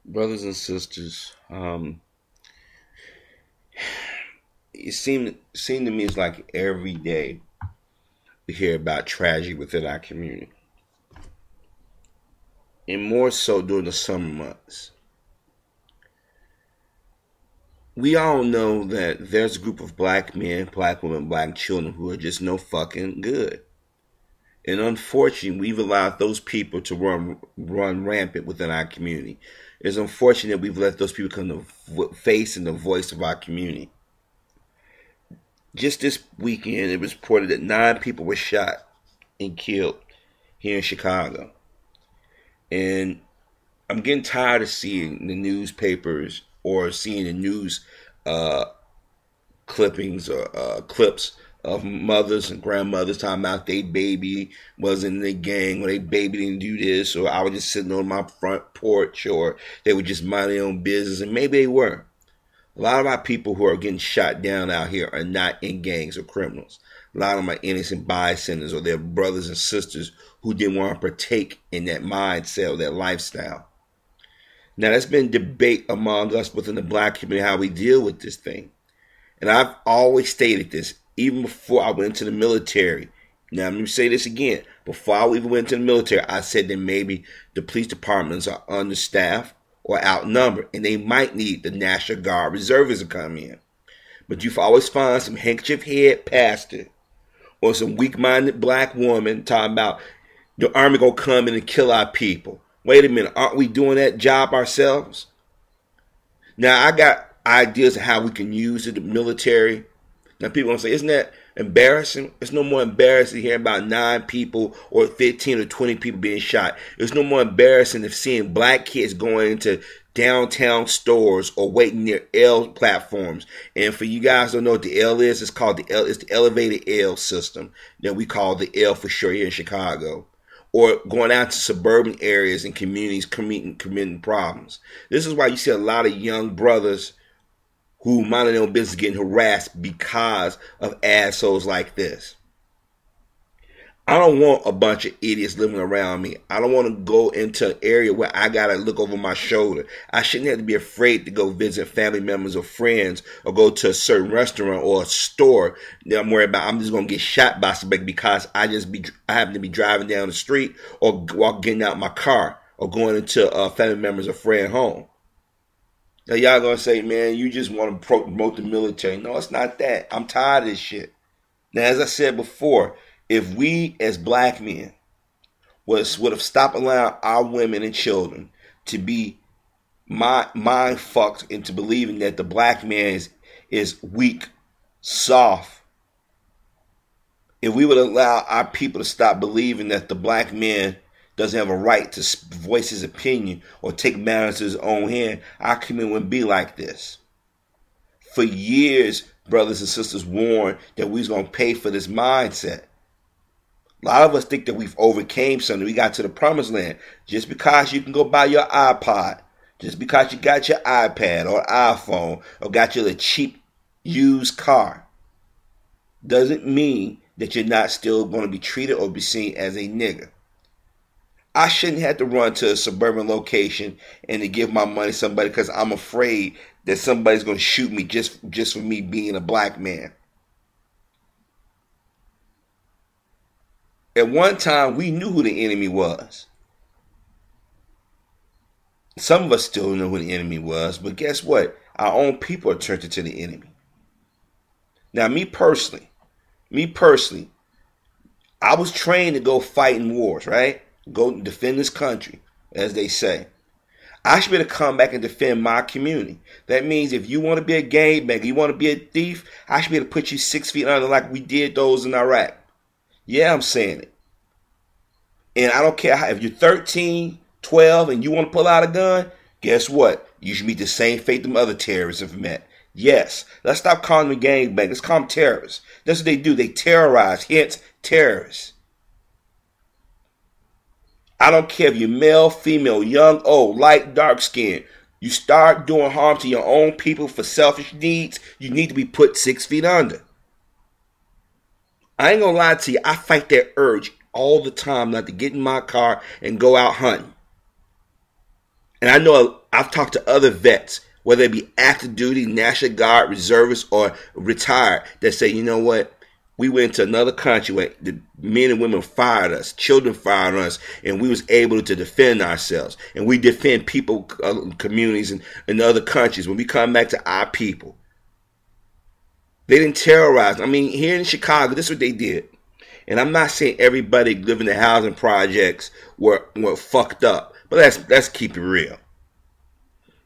Brothers and sisters, it seemed to me it's like every day we hear about tragedy within our community, and more so during the summer months. We all know that there's a group of black men, black women, black children who are just no fucking good. And unfortunately, we've allowed those people to run rampant within our community. It's unfortunate we've let those people become the face and the voice of our community. Just this weekend, it was reported that 9 people were shot and killed here in Chicago. And I'm getting tired of seeing the newspapers or seeing the news uh, clippings or clips of mothers and grandmothers talking about they baby was in the gang or they baby didn't do this or I was just sitting on my front porch or they were just minding their own business, and maybe they were. A lot of our people who are getting shot down out here are not in gangs or criminals. A lot of them are innocent bystanders or their brothers and sisters who didn't want to partake in that mindset or that lifestyle. Now, there's been debate among us within the black community how we deal with this thing. And I've always stated this, even before I went into the military. Now, let me say this again. Before I even went into the military, I said that maybe the police departments are understaffed or outnumbered, and they might need the National Guard reservists to come in. But you've always find some handkerchief head pastor or some weak-minded black woman talking about the army gonna come in and kill our people. Wait a minute, aren't we doing that job ourselves? Now, I got ideas of how we can use the military. Now, people gonna say, isn't that embarrassing? It's no more embarrassing to hear about 9 people or 15 or 20 people being shot. It's no more embarrassing than seeing black kids going into downtown stores or waiting near L platforms. And for you guys who don't know what the L is, it's called it's the elevated L system that we call the L for sure here in Chicago. Or going out to suburban areas and communities committing problems. This is why you see a lot of young brothers who mind their own business getting harassed because of assholes like this. I don't want a bunch of idiots living around me. I don't want to go into an area where I gotta look over my shoulder. I shouldn't have to be afraid to go visit family members or friends or go to a certain restaurant or a store that I'm worried about. I'm just gonna get shot by somebody because I happen to be driving down the street or getting out my car or going into a family members or friend home. Now y'all gonna say, man, you just want to promote the military. No, it's not that. I'm tired of this shit. Now, as I said before, if we as black men would have stopped allowing our women and children to be mind fucked into believing that the black man is weak, soft, if we would allow our people to stop believing that the black man doesn't have a right to voice his opinion or take matters to his own hand, our community wouldn't be like this. For years, brothers and sisters warned that we was going to pay for this mindset. A lot of us think that we've overcame something. We got to the promised land. Just because you can go buy your iPod, just because you got your iPad or iPhone or got your cheap used car, doesn't mean that you're not still going to be treated or be seen as a nigger. I shouldn't have to run to a suburban location and to give my money to somebody because I'm afraid that somebody's going to shoot me just for me being a black man. At one time, we knew who the enemy was. Some of us still know who the enemy was, but guess what? Our own people are turned into the enemy. Now, me personally, I was trained to go fight in wars, right? Go defend this country, as they say. I should be able to come back and defend my community. That means if you want to be a gangbanger, you want to be a thief, I should be able to put you 6 feet under like we did those in Iraq. Yeah, I'm saying it. And I don't care if you're 13, 12, and you want to pull out a gun, guess what? You should meet the same fate them other terrorists have met. Yes, let's stop calling them gangbangers. Let's call them terrorists. That's what they do. They terrorize, hence terrorists. I don't care if you're male, female, young, old, light, dark skin. You start doing harm to your own people for selfish needs, you need to be put 6 feet under. I ain't gonna lie to you. I fight that urge all the time not to get in my car and go out hunting. And I know I've talked to other vets, whether it be active duty, National Guard, reservists, or retired, that say, you know what? We went to another country where the men and women fired us, children fired us, and we was able to defend ourselves. And we defend people, communities in other countries. When we come back to our people, they didn't terrorize. I mean, here in Chicago, this is what they did. And I'm not saying everybody living in the housing projects were fucked up, but let's keep it real.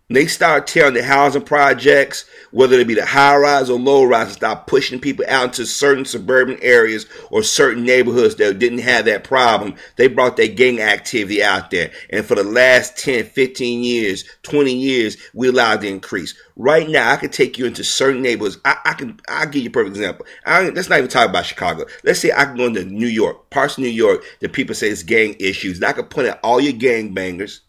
They start tearing the housing projects, whether it be the high-rise or low-rise, and start pushing people out into certain suburban areas or certain neighborhoods that didn't have that problem. They brought that gang activity out there. And for the last 10, 15 years, 20 years, we allowed the increase. Right now, I can take you into certain neighborhoods. I'll give you a perfect example. Let's not even talk about Chicago. Let's say I can go into New York, parts of New York that people say it's gang issues. And I can point out all your gang bangers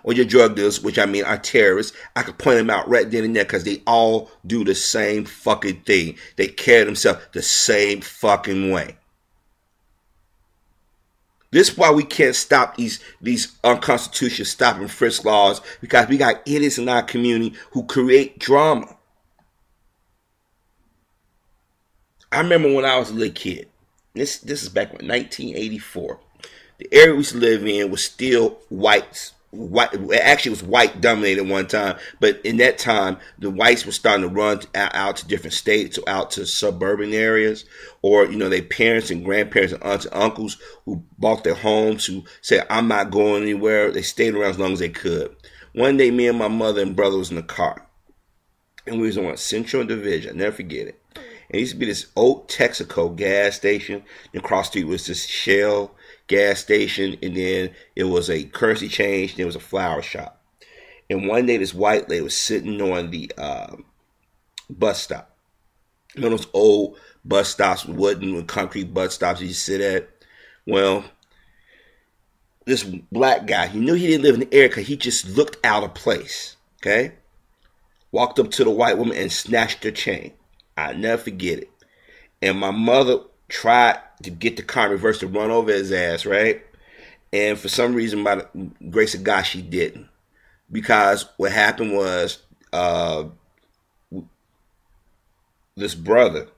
or your drug dealers, which I mean are terrorists. I could point them out right then and there because they all do the same fucking thing. They carry themselves the same fucking way. This is why we can't stop these unconstitutional stop and frisk laws, because we got idiots in our community who create drama. I remember when I was a little kid. This is back in 1984. The area we used to live in was still whites. Actually, it was white dominated one time, but in that time, the whites were starting to run out to different states, or out to suburban areas, or their parents and grandparents and aunts and uncles who bought their homes, who said, "I'm not going anywhere." They stayed around as long as they could. One day, me and my mother and brother was in the car, and we was on Central Division. I'll never forget it. And it used to be this old Texaco gas station, and across the street was this Shell gas station, and then it was a currency change, and there was a flower shop. And one day this white lady was sitting on the bus stop. You know those old bus stops, wooden with concrete bus stops you sit at? Well, this black guy, he knew he didn't live in the area because he just looked out of place, okay? Walked up to the white woman and snatched her chain. I'll never forget it. And my mother tried to get the car in reverse to run over his ass, right? And for some reason, by the grace of God, she didn't. Because what happened was, this brother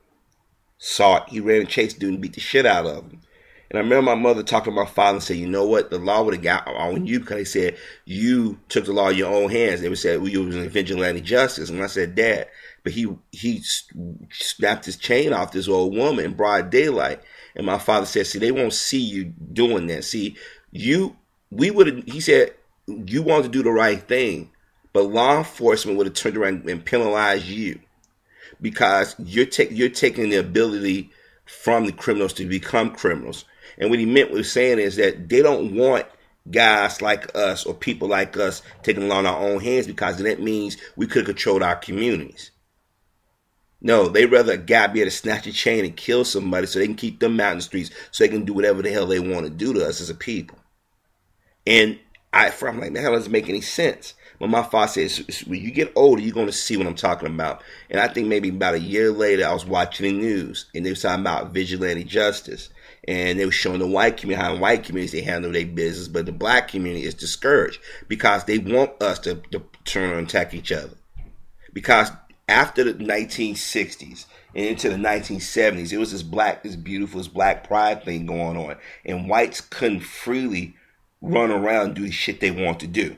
saw it. He ran and chased the dude and beat the shit out of him. And I remember my mother talking to my father and said, you know what? The law would have got on you because they said you took the law in your own hands. They would say, well, you was in vigilante justice. And I said, Dad, but he snapped his chain off this old woman in broad daylight. And my father said, see, they won't see you doing that. See, he said, you wanted to do the right thing, but law enforcement would have turned around and penalized you because you're taking the ability from the criminals to become criminals. And what he meant, what he was saying is that they don't want guys like us or people like us taking the law in our own hands, because that means we could have controlled our communities. No, they rather a guy be able to snatch a chain and kill somebody so they can keep them out in the streets so they can do whatever the hell they want to do to us as a people. And I'm like, that hell doesn't make any sense. But my father says, when you get older, you're going to see what I'm talking about. And I think maybe about a year later, I was watching the news, and they were talking about vigilante justice. And they were showing the white community, how in white communities they handle their business, but the black community is discouraged because they want us to turn and attack each other. Because after the 1960s and into the 1970s, it was this beautiful black pride thing going on. And whites couldn't freely run around and do the shit they want to do.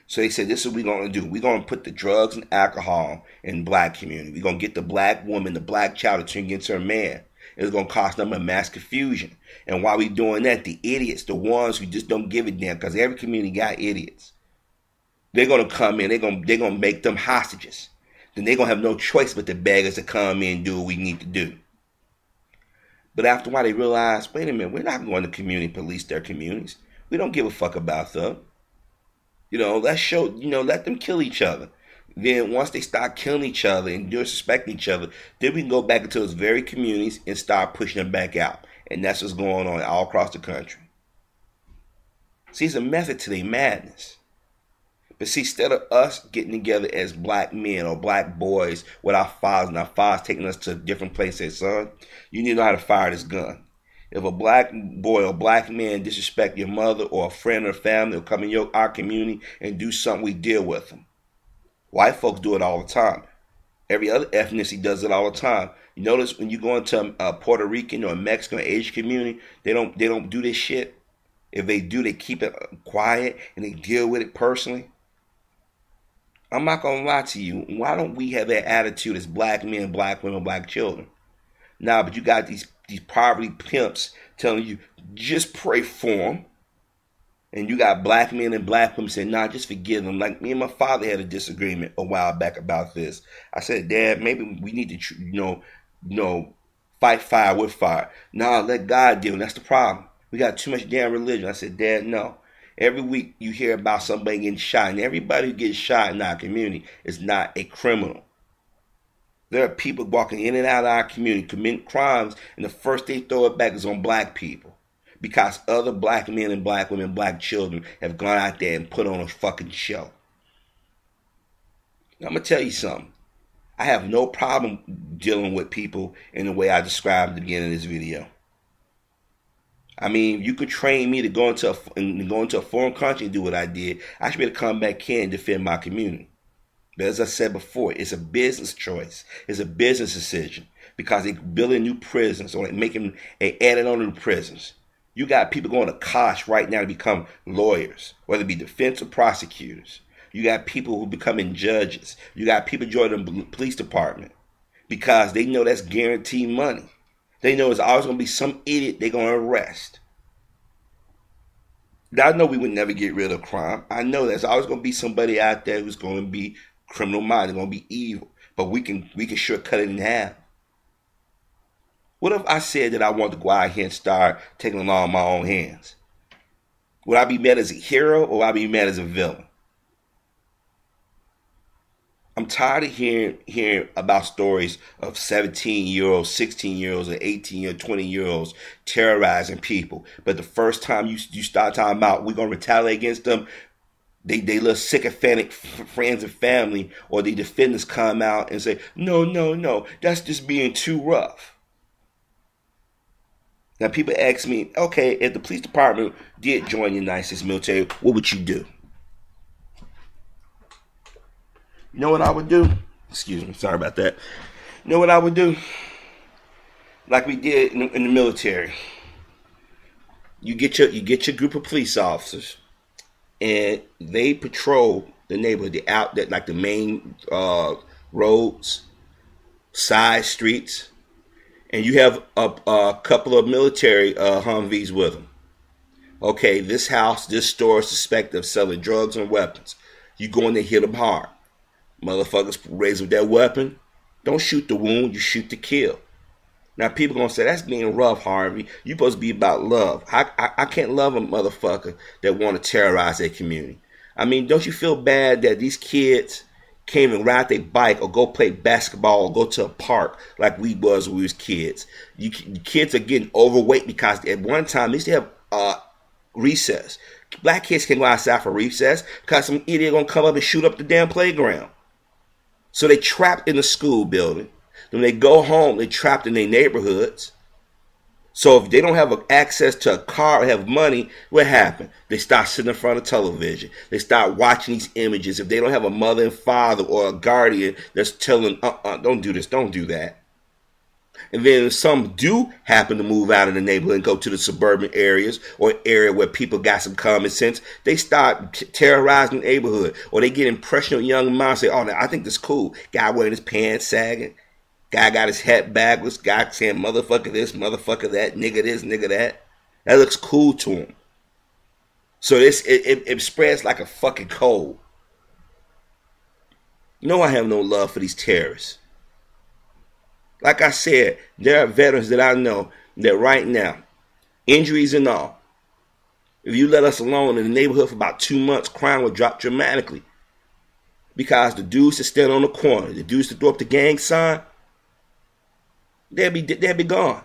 So they said, this is what we're going to do. We're going to put the drugs and alcohol in the black community. We're going to get the black woman, the black child to turn against her man. It's going to cause them a mass confusion. And while we're doing that, the idiots, the ones who just don't give a damn, because every community got idiots, they're going to come in. They're going to make them hostages. Then they're going to have no choice but to beg us to come in and do what we need to do. But after a while, they realize, wait a minute, we're not going to community police their communities. We don't give a fuck about them. Let them kill each other. Then once they start killing each other and disrespecting each other, then we can go back into those very communities and start pushing them back out. And that's what's going on all across the country. See, it's a method to their madness. But see, instead of us getting together as black men or black boys with our fathers and our fathers taking us to different places, son, you need to know how to fire this gun. If a black boy or black man disrespect your mother or a friend or family or come in our community and do something, we deal with them. White folks do it all the time. Every other ethnicity does it all the time. You notice when you go into a Puerto Rican or a Mexican or Asian community, they don't do this shit. If they do, they keep it quiet and they deal with it personally. I'm not gonna lie to you. Why don't we have that attitude as black men, black women, black children? Nah, but you got these poverty pimps telling you just pray for them. And you got black men and black women saying, nah, just forgive them. Like me and my father had a disagreement a while back about this. I said, Dad, maybe we need to, fight fire with fire. Nah, let God deal. That's the problem. We got too much damn religion. I said, Dad, no. Every week you hear about somebody getting shot, and everybody who gets shot in our community is not a criminal. There are people walking in and out of our community committing crimes, and the first they throw it back is on black people. Because other black men and black women, black children have gone out there and put on a fucking show. Now, I'm going to tell you something. I have no problem dealing with people in the way I described at the beginning of this video. I mean, you could train me to go into a foreign country and do what I did. I should be able to come back here and defend my community. But as I said before, it's a business choice. It's a business decision. Because they're building new prisons or adding on new prisons. You got people going to college right now to become lawyers, whether it be defense or prosecutors. You got people who are becoming judges. You got people joining the police department because they know that's guaranteed money. They know there's always going to be some idiot they're going to arrest. Now, I know we would never get rid of crime. I know there's always going to be somebody out there who's going to be criminal minded, going to be evil. But we can sure cut it in half. What if I said that I want to go out here and start taking the law in my own hands? Would I be mad as a hero or would I be mad as a villain? I'm tired of hearing about stories of 17-year-olds, 16-year-olds, or 18 or 20-year-olds terrorizing people. But the first time you start talking about we're going to retaliate against them, they little sycophantic friends and family or the defendants come out and say, no, that's just being too rough. Now, people ask me, okay, if the police department did join the United States military, what would you do? You know what I would do? Excuse me, sorry about that. You know what I would do? Like we did in the military. You get your group of police officers, and they patrol the neighborhood, like the main roads, side streets. And you have a couple of military Humvees with them. Okay, this house, this store is suspected of selling drugs and weapons. You go in there, hit them hard. Motherfuckers raised with that weapon. Don't shoot the wound, you shoot to kill. Now people gonna say, that's being rough, Harvey. You supposed to be about love. I can't love a motherfucker that want to terrorize their community. I mean, don't you feel bad that these kids can't even ride their bike or go play basketball or go to a park like we was when we was kids? You kids are getting overweight because at one time they used to have recess. Black kids can go outside for recess because some idiot gonna come up and shoot up the damn playground. So they trapped in the school building. When they go home, they trapped in their neighborhoods. So if they don't have access to a car or have money, what happened? They start sitting in front of television. They start watching these images. If they don't have a mother and father or a guardian that's telling, don't do this, don't do that. And then if some do happen to move out of the neighborhood and go to the suburban areas or area where people got some common sense, they start terrorizing the neighborhood. Or they get impressionable young minds, say, oh, I think this cool. Guy wearing his pants sagging. Guy got his hat backwards. Guy saying motherfucker this, motherfucker that, nigga this, nigga that. That looks cool to him. So it spreads like a fucking cold. No, I have no love for these terrorists. Like I said, there are veterans that I know that right now, injuries and all, if you let us alone in the neighborhood for about 2 months, crime will drop dramatically. Because the dudes that stand on the corner, the dudes that throw up the gang sign, they'll be gone.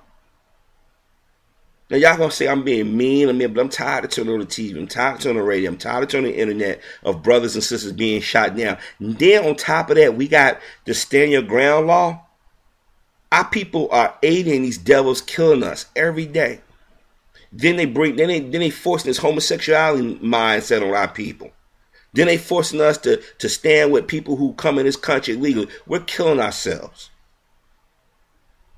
Now y'all gonna say I'm being mean, but I'm tired of turning on the TV, I'm tired of turning on the radio, I'm tired of turning on the internet of brothers and sisters being shot down. And then on top of that, we got the stand your ground law. Our people are aiding these devils killing us every day. Then they forcing this homosexuality mindset on our people. Then they forcing us to stand with people who come in this country illegally. We're killing ourselves.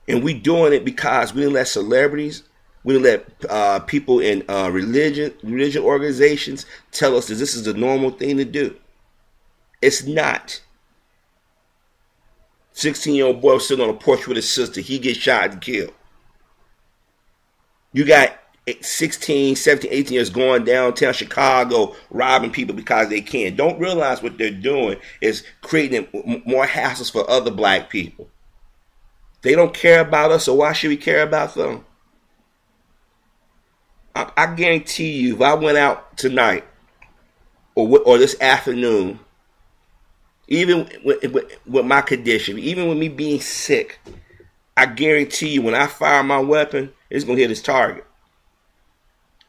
And we doing it because we didn't let celebrities, we didn't let people in religion organizations tell us that this is the normal thing to do. It's not. 16-year-old boy was sitting on a porch with his sister. He gets shot and killed. You got 16, 17, 18 years going downtown Chicago robbing people because they can. Don't realize what they're doing is creating more hassles for other black people. They don't care about us, so why should we care about them? I guarantee you, if I went out tonight or this afternoon, even with my condition, even with me being sick, I guarantee you when I fire my weapon, it's going to hit its target.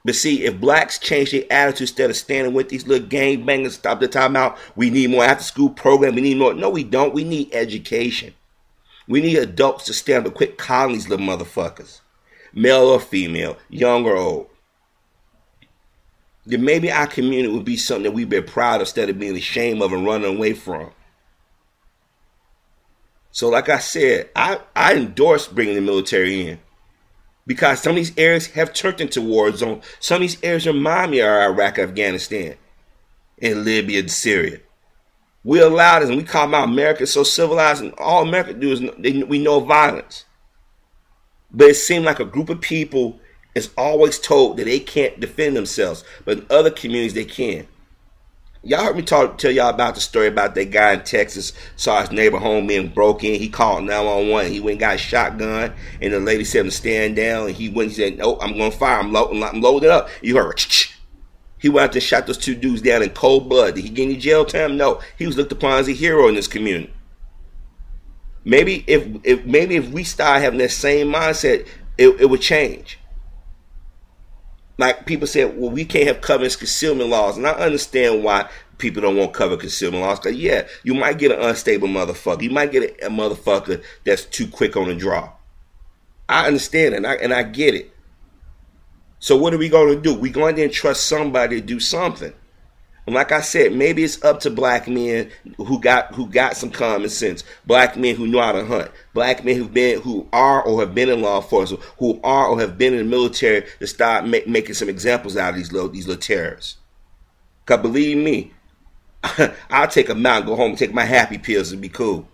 But see, if blacks change their attitude instead of standing with these little gangbangers, stop the timeout, we need more after school program, we need more. No, we don't. We need education. We need adults to stand up and quit calling these little motherfuckers, male or female, young or old. Then maybe our community would be something that we'd be proud of instead of being ashamed of and running away from. So like I said, I endorse bringing the military in because some of these areas have turned into war zones. Some of these areas remind me of Iraq, Afghanistan, and Libya and Syria. We allow this and we call out America so civilized, and all America do is we know violence. But it seemed like a group of people is always told that they can't defend themselves, but in other communities they can. Y'all heard me tell y'all about the story about that guy in Texas saw his neighbor home being broke in. He called 911. He went and got a shotgun, and the lady said him to stand down, and he went. He said, "No, I'm going to fire. I'm loaded up." You heard, ch-ch. He went out there and shot those two dudes down in cold blood. Did he get any jail time? No. He was looked upon as a hero in this community. Maybe if we start having that same mindset, it would change. Like people said, well, we can't have covenants concealment laws. And I understand why people don't want covenant concealment laws. Because, yeah, you might get an unstable motherfucker. You might get a motherfucker that's too quick on the draw. I understand it, and I get it. So what are we going to do? We're going to trust somebody to do something. And like I said, maybe it's up to black men who got some common sense. Black men who know how to hunt. Black men who are or have been in law enforcement, who are or have been in the military to start making some examples out of these little terrorists. Because believe me, I'll take them out and go home and take my happy pills and be cool.